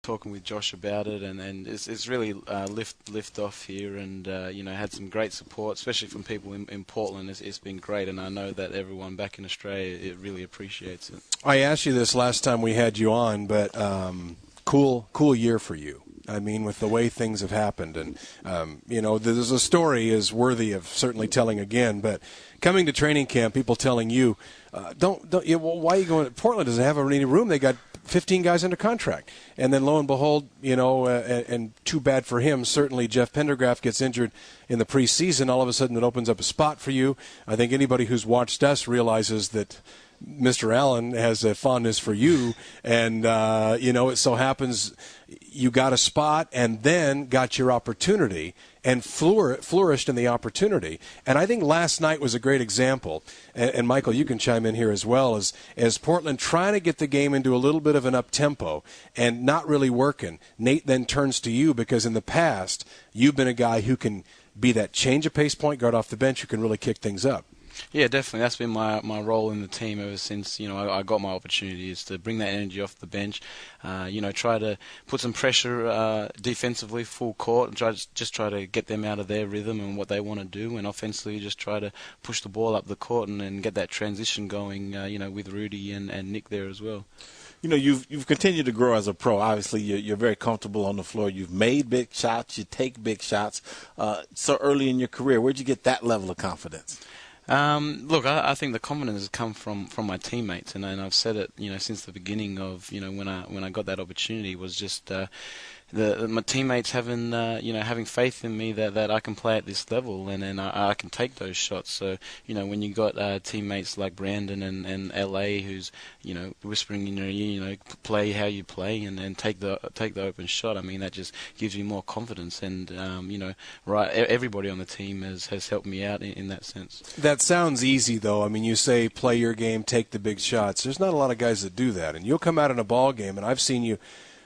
talking with Josh about it, and it's really lift off here, and had some great support, especially from people in Portland. It's been great, and I know that everyone back in Australia it really appreciates it. I asked you this last time we had you on, but cool year for you. I mean, with the way things have happened, and there's a story is worthy of certainly telling again. But coming to training camp, people telling you, why are you going? Portland doesn't have any room. They got 15 guys under contract, and then lo and behold, and too bad for him. Certainly, Jeff Pendergraft gets injured in the preseason. All of a sudden, it opens up a spot for you. I think anybody who's watched us realizes that Mr. Allen has a fondness for you, and it so happens you got a spot and then got your opportunity and flourished in the opportunity. And I think last night was a great example, and Michael, you can chime in here as well, as Portland trying to get the game into a little bit of an up-tempo and not really working. Nate then turns to you because in the past you've been a guy who can be that change of pace point guard off the bench who can really kick things up. Yeah, definitely. That's been my role in the team ever since I got my opportunity, is to bring that energy off the bench, try to put some pressure defensively full court, and try to get them out of their rhythm and what they want to do, and offensively just try to push the ball up the court and get that transition going, with Rudy and Nick there as well. You've continued to grow as a pro. Obviously, you're very comfortable on the floor. You've made big shots. You take big shots. So early in your career, where'd you get that level of confidence? Look, I think the confidence has come from my teammates, and I've said it, since the beginning of, when I got that opportunity, was just my teammates having faith in me that I can play at this level and I can take those shots. So when you got teammates like Brandon and LA who's whispering in your ear, play how you play and take the open shot. I mean, that just gives me more confidence, and everybody on the team has helped me out in that sense. That sounds easy, though. I mean, you say play your game, take the big shots. There's not a lot of guys that do that, and you'll come out in a ball game, and I've seen you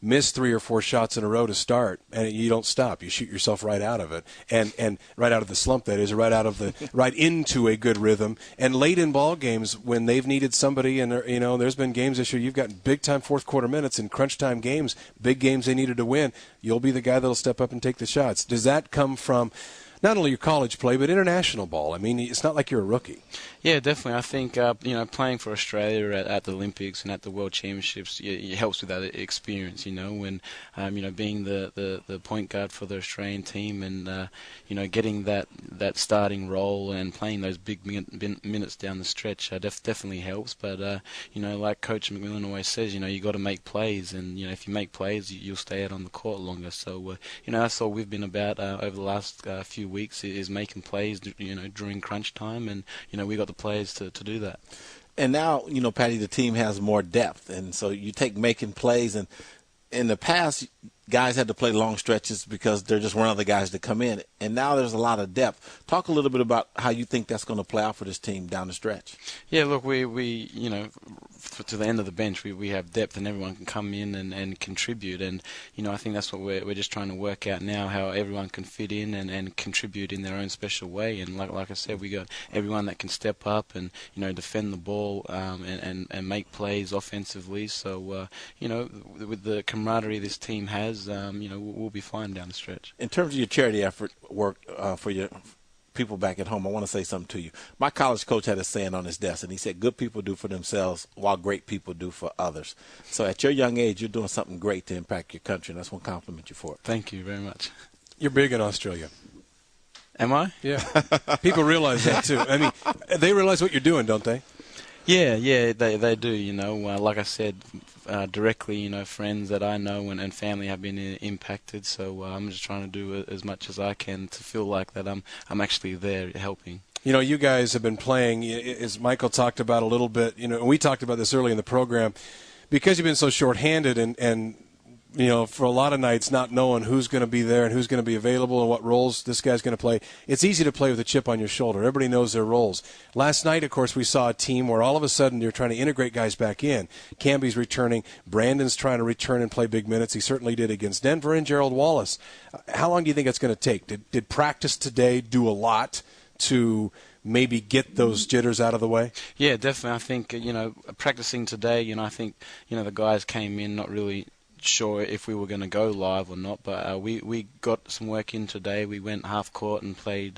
miss 3 or 4 shots in a row to start, and you don't stop. You shoot yourself right out of it, and right out of the slump, that is, right into a good rhythm. And late in ball games, when they've needed somebody, and there's been games this year, you've got big time fourth quarter minutes in crunch time games, big games they needed to win. You'll be the guy that'll step up and take the shots. Does that come from not only your college play, but international ball? I mean, it's not like you're a rookie. Yeah, definitely. I think playing for Australia at the Olympics and at the World Championships, it helps with that experience. When being the point guard for the Australian team, and getting that starting role and playing those big minutes down the stretch definitely helps. But like Coach McMillan always says, you got to make plays, and if you make plays, you'll stay out on the court longer. So that's all we've been about over the last few weeks, is making plays during crunch time, and we got the players to do that. And now, Patty, the team has more depth, and so you take making plays, and in the past, guys had to play long stretches because there just weren't other guys to come in, and now there's a lot of depth. Talk a little bit about how you think that's going to play out for this team down the stretch. Yeah, look, we to the end of the bench, we have depth, and everyone can come in and contribute, and I think that's what we're just trying to work out now, how everyone can fit in and contribute in their own special way. And like I said, we got everyone that can step up and defend the ball and make plays offensively. So with the camaraderie this team has, we'll be fine down the stretch. In terms of your charity effort work for your people back at home, I want to say something to you. My college coach had a saying on his desk, and he said, good people do for themselves while great people do for others. So at your young age, you're doing something great to impact your country, and I just want to compliment you for it. Thank you very much. You're big in Australia. Am I? Yeah. People realize that, too. I mean, they realize what you're doing, don't they? Yeah, they do, like I said, directly, friends that I know and family have been impacted, so I'm just trying to do as much as I can to feel like that I'm actually there helping. You guys have been playing, as Michael talked about a little bit, and we talked about this early in the program, because you've been so shorthanded and for a lot of nights not knowing who's going to be there and who's going to be available and what roles this guy's going to play, it's easy to play with a chip on your shoulder. Everybody knows their roles. Last night, of course, we saw a team where all of a sudden they're trying to integrate guys back in. Camby's returning. Brandon's trying to return and play big minutes. He certainly did against Denver and Gerald Wallace. How long do you think it's going to take? Did practice today do a lot to maybe get those jitters out of the way? Yeah, definitely. I think, practicing today, I think, the guys came in not really sure if we were going to go live or not, but we got some work in today. We went half court and played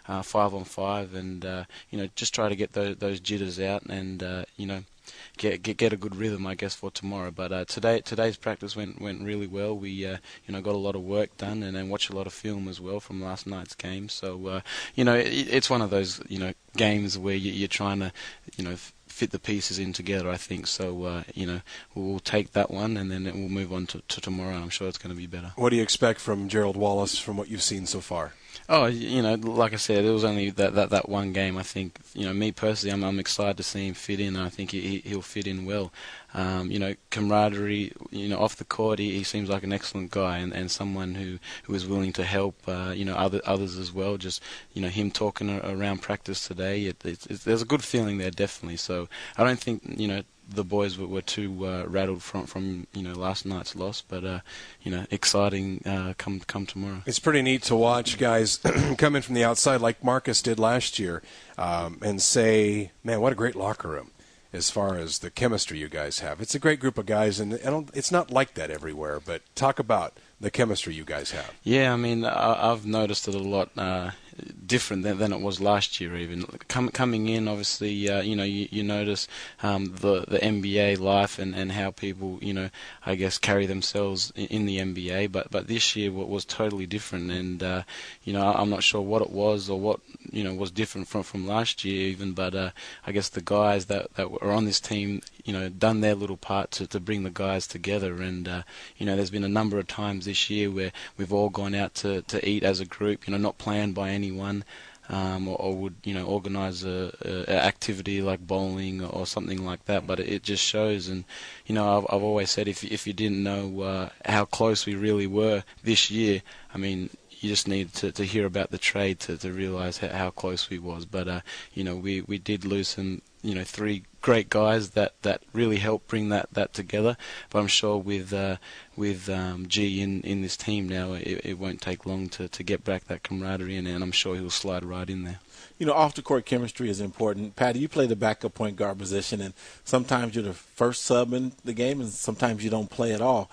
5-on-5, and just try to get those jitters out, and get a good rhythm, I guess, for tomorrow. But today's practice went really well. We got a lot of work done, and then watched a lot of film as well from last night's game. So it's one of those games where you're trying to fit the pieces in together, I think. So we'll take that one, and then we'll move on to tomorrow. I'm sure it's going to be better. What do you expect from Gerald Wallace from what you've seen so far? Oh, like I said, it was only that one game. I think, me personally, I'm excited to see him fit in. I think he'll fit in well. Camaraderie, off the court, he seems like an excellent guy, and someone who is willing to help, others as well. Just, him talking around practice today, there's a good feeling there, definitely. So I don't think, the boys were too rattled from last night's loss, but exciting come tomorrow. It's pretty neat to watch guys come in from the outside like Marcus did last year, and say, man, what a great locker room as far as the chemistry you guys have. It's a great group of guys, and it's not like that everywhere, but talk about the chemistry you guys have. Yeah, I mean, I've noticed it a lot different than it was last year even. Coming in, obviously, you notice the NBA life and how people, I guess, carry themselves in the NBA, but this year was totally different, and, I'm not sure what it was or what, was different from last year even, but I guess the guys that were on this team, done their little part to bring the guys together, and, there's been a number of times this year where we've all gone out to eat as a group, not planned by anyone, or would organise a activity like bowling or something like that. But it just shows, and I've always said if you didn't know how close we really were this year, I mean, you just need to hear about the trade to realise how close we was. But we did lose some three great guys that really helped bring that together. But I'm sure with G in this team now, it won't take long to get back that camaraderie, and I'm sure he'll slide right in there. Off the court chemistry is important. Patty, you play the backup point guard position, and sometimes you're the first sub in the game, and sometimes you don't play at all.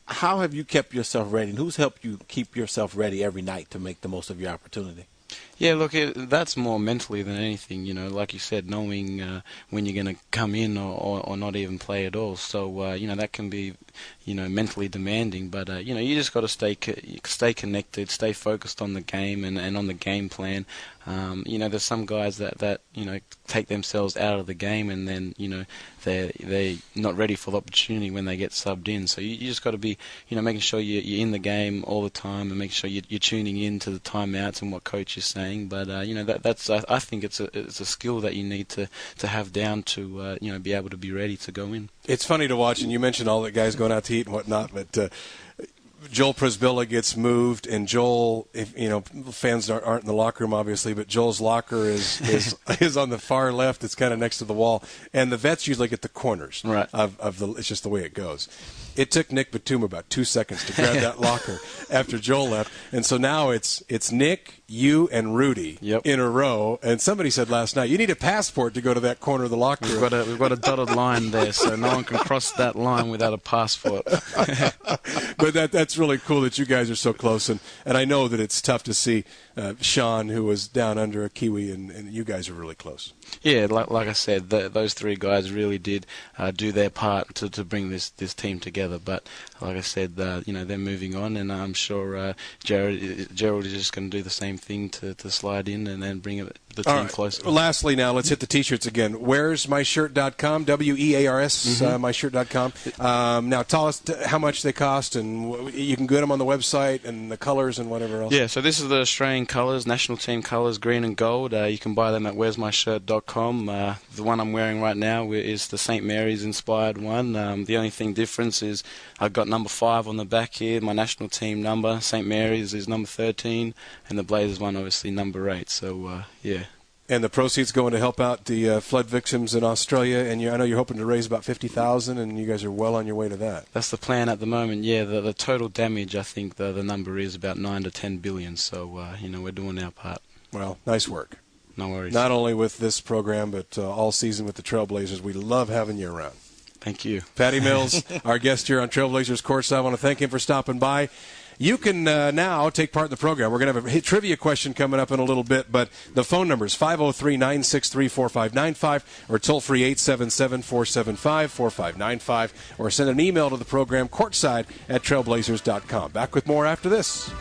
How have you kept yourself ready, and who's helped you keep yourself ready every night to make the most of your opportunity? Yeah, look, that's more mentally than anything, like you said, knowing when you're going to come in or not even play at all. So, that can be, mentally demanding, but, you just got to stay connected, stay focused on the game and on the game plan. There's some guys that take themselves out of the game, and then, they're not ready for the opportunity when they get subbed in. So you just got to be, making sure you're in the game all the time, and making sure you're tuning in to the timeouts and what coach is saying. But that's I think it's a skill that you need to have down to be able to be ready to go in. It's funny to watch, and you mentioned all the guys going out to eat and whatnot, but Joel Prisbilla gets moved, and Joel, fans aren't in the locker room obviously, but Joel's locker is on the far left. It's kind of next to the wall, and the vets usually get the corners. Right. Of the. It's just the way it goes. It took Nick Batum about 2 seconds to grab that locker after Joel left, and so now it's Nick, you, and Rudy in a row. And somebody said last night, you need a passport to go to that corner of the locker room. We've got a dotted line there, so no one can cross that line without a passport. But that's really cool that you guys are so close, and I know that it's tough to see Sean, who was down under a Kiwi, and you guys are really close. Yeah, like I said, those three guys really did do their part to bring this team together. But like I said, they're moving on, and I'm sure Gerald is just going to do the same thing to slide in and then bring the team closer. Lastly, now let's hit the T-shirts again. Where's myshirt.com? WEARS, myshirt.com. Now tell us how much they cost, and you can get them on the website and the colors and whatever else. Yeah, so this is the Australian colours, national team colours, green and gold. You can buy them at where'smyshirt.com. The one I'm wearing right now is the St. Mary's inspired one. The only thing difference is I've got number 5 on the back here, my national team number. St. Mary's is number 13, and the Blazers one obviously number 8. So yeah. And the proceeds going to help out the flood victims in Australia, and I know you're hoping to raise about $50,000, and you guys are well on your way to that. That's the plan at the moment. Yeah, the total damage, I think the number is about 9 to 10 billion. So we're doing our part. Well, nice work. No worries. Not only with this program, but all season with the Trailblazers. We love having you around. Thank you. Patty Mills, our guest here on Trailblazers Courtside. I want to thank him for stopping by. You can now take part in the program. We're going to have a trivia question coming up in a little bit, but the phone number is 503-963-4595 or toll-free 877-475-4595, or send an email to the program, courtside@trailblazers.com. Back with more after this.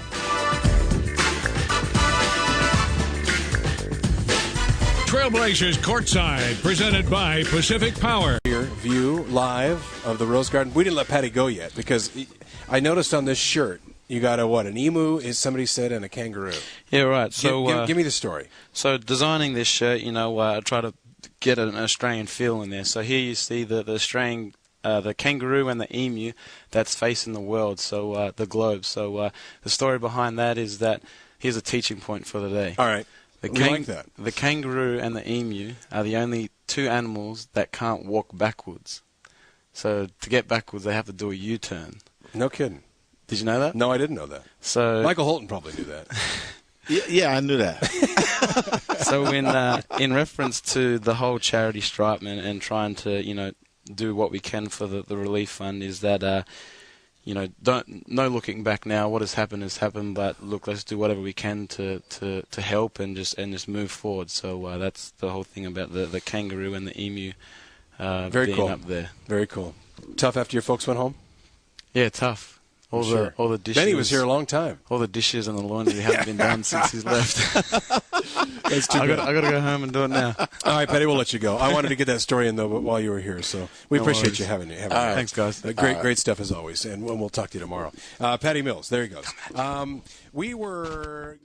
Trailblazers Courtside, presented by Pacific Power. Here, view live of the Rose Garden. We didn't let Patty go yet because I noticed on this shirt you got an emu, is somebody said, and a kangaroo. Yeah, right. So give me the story. So designing this shirt, I try to get an Australian feel in there. So here you see the Australian, the kangaroo and the emu that's facing the world, so the globe. So the story behind that is that here's a teaching point for the day. All right. We like that. The kangaroo and the emu are the only two animals that can't walk backwards. So to get backwards, they have to do a U-turn. No kidding. Did you know that? No, I didn't know that. So Michael Holton probably knew that. Yeah, I knew that. So in reference to the whole charity stripe and trying to do what we can for the relief fund, is that no looking back now. What has happened, but look, let's do whatever we can to help and just move forward. So that's the whole thing about the kangaroo and the emu Very being cool. up there. Very cool. Tough after your folks went home? Yeah, tough. All the dishes. Benny was here a long time. All the dishes and the laundry haven't been done since he's left. That's too I bad. got to go home and do it now. All right, Patty, we'll let you go. I wanted to get that story in, though, while you were here, so we appreciate worries. you having you. Thanks, guys. Great stuff as always, and we'll talk to you tomorrow. Patty Mills, there he goes. We were...